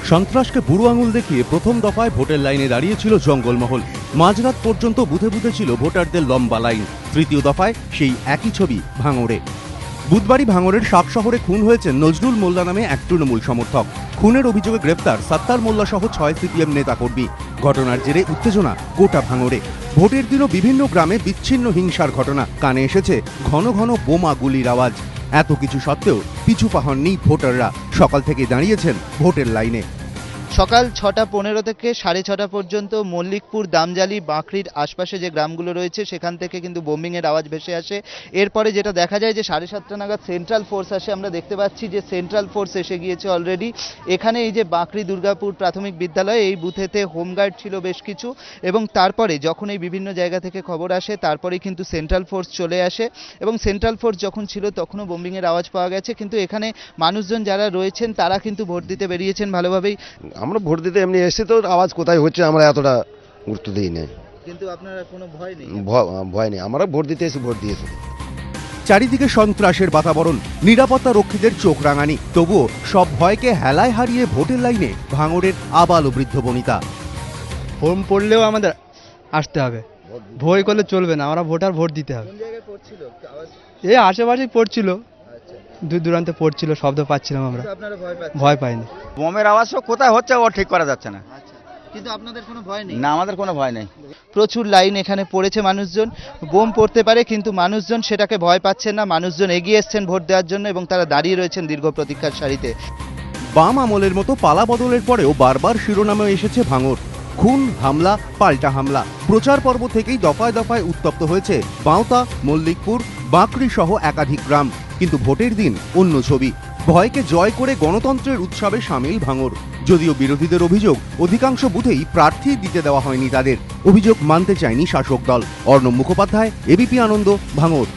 সন্ত্রাসকে বুড়ো আঙুল দেখিয়ে প্রথম দফায় ভোটের লাইনে দাঁড়িয়েছিল জঙ্গলমহল। মাঝরাত পর্যন্ত বুথে বুথে ছিল ভোটারদের লম্বা লাইন। তৃতীয় দফায় সেই একই ছবি ভাঙড়ে। বুধবারই ভাঙড়ের শাক শহরে খুন হয়েছে নজরুল মোল্লা নামে এক তৃণমূল সমর্থক। খুনের অভিযোগে গ্রেপ্তার সত্তার মোল্লা সহ 6 সিপিএম নেতাকর্মী। ঘটনার জেরে উত্তেজনা গোটা ভাঙড়ে। ভোটের দিনও বিভিন্ন গ্রামে বিচ্ছিন্ন হিংসার ঘটনা। কানে এসেছে ঘন ঘন বোমা গুলির আওয়াজ। এত কিছু সত্ত্বেও পিছু পা হননি ভোটাররা। সকাল থেকে দাঁড়িয়েছেন ভোটের লাইনে। সকাল 6:15 থেকে 6:30 পর্যন্ত মল্লিকপুর, দামজালি, বাঁকড়ির আশপাশে যে গ্রামগুলো রয়েছে সেখান থেকে কিন্তু বোম্বিংয়ের আওয়াজ ভেসে আসে। এরপরে যেটা দেখা যায় যে 7:30 নাগাদ সেন্ট্রাল ফোর্স আসে। আমরা দেখতে পাচ্ছি যে সেন্ট্রাল ফোর্স এসে গিয়েছে অলরেডি। এখানে এই যে বাঁকড়ি দুর্গাপুর প্রাথমিক বিদ্যালয়, এই বুথেতে হোমগার্ড ছিল বেশ কিছু, এবং তারপরে যখন এই বিভিন্ন জায়গা থেকে খবর আসে তারপরেই কিন্তু সেন্ট্রাল ফোর্স চলে আসে। এবং সেন্ট্রাল ফোর্স যখন ছিল তখনও বোম্বিংয়ের আওয়াজ পাওয়া গেছে, কিন্তু এখানে মানুষজন যারা রয়েছেন তারা কিন্তু ভোট দিতে বেরিয়েছেন ভালোভাবেই। আমরা ভোট দিতে এমনি এসে তো আওয়াজ কোথায় হচ্ছে আমরা এতটা গুরুত্ব দিই না। কিন্তু আপনারা কোনো ভয় নেই? ভয় নেই, আমরা ভোট দিতে এসে ভোট দিয়েছি। চারিদিকে সন্ত্রাসের বাতাবরণ, নিরাপত্তা রক্ষীদের চোখ রাঙানি। তবুও সব ভয়কে হেলায় হারিয়ে ভোটের লাইনে ভাঙড়ের আবাল ও বৃদ্ধ বনিতা। ফর্ম পড়লেও আমাদের আসতে হবে, ভয় করলে চলবে না। আমরা ভোট দিতে হবে। কোন জায়গায় পড়ছিল আওয়াজ? এই আশেপাশেই পড়ছিল, আচ্ছা, দূর দূরান্তে পড়ছিল, শব্দ পাচ্ছিলাম আমরা। কিন্তু আপনারা ভয় পাচ্ছেন? ভয় পাইনি। বোমের আওয়াজ কোথায় হচ্ছে ও ঠিক করা যাচ্ছে না। আচ্ছা, কিন্তু আপনাদের কোনো ভয় নেই? না, আমাদের কোনো ভয় নেই। প্রচুর লাইন এখানে পড়েছে মানুষজন। বোম পড়তে পারে কিন্তু মানুষজন সেটাকে ভয় পাচ্ছেন না। মানুষজন এগিয়ে এসছেন ভোট দেওয়ার জন্য এবং তারা দাঁড়িয়ে রয়েছেন দীর্ঘ প্রতীক্ষার সারিতে। বাম আমলের মতো পালা বদলের পরেও বারবার শিরোনামে এসেছে ভাঙড়। খুন, হামলা, পাল্টা হামলা। প্রচার পর্ব থেকেই দফায় দফায় উত্তপ্ত হয়েছে বাঁওতা, মল্লিকপুর, বাঁকড়ি সহ একাধিক গ্রাম। কিন্তু ভোটের দিন অন্য ছবি। ভয়কে জয় করে গণতন্ত্রের উৎসবে সামিল ভাঙড়। যদিও বিরোধীদের অভিযোগ অধিকাংশ বুথেই প্রার্থী দিতে দেওয়া হয়নি তাদের। অভিযোগ মানতে চায়নি শাসক দল। অর্ণব মুখোপাধ্যায়, এবিপি আনন্দ, ভাঙড়।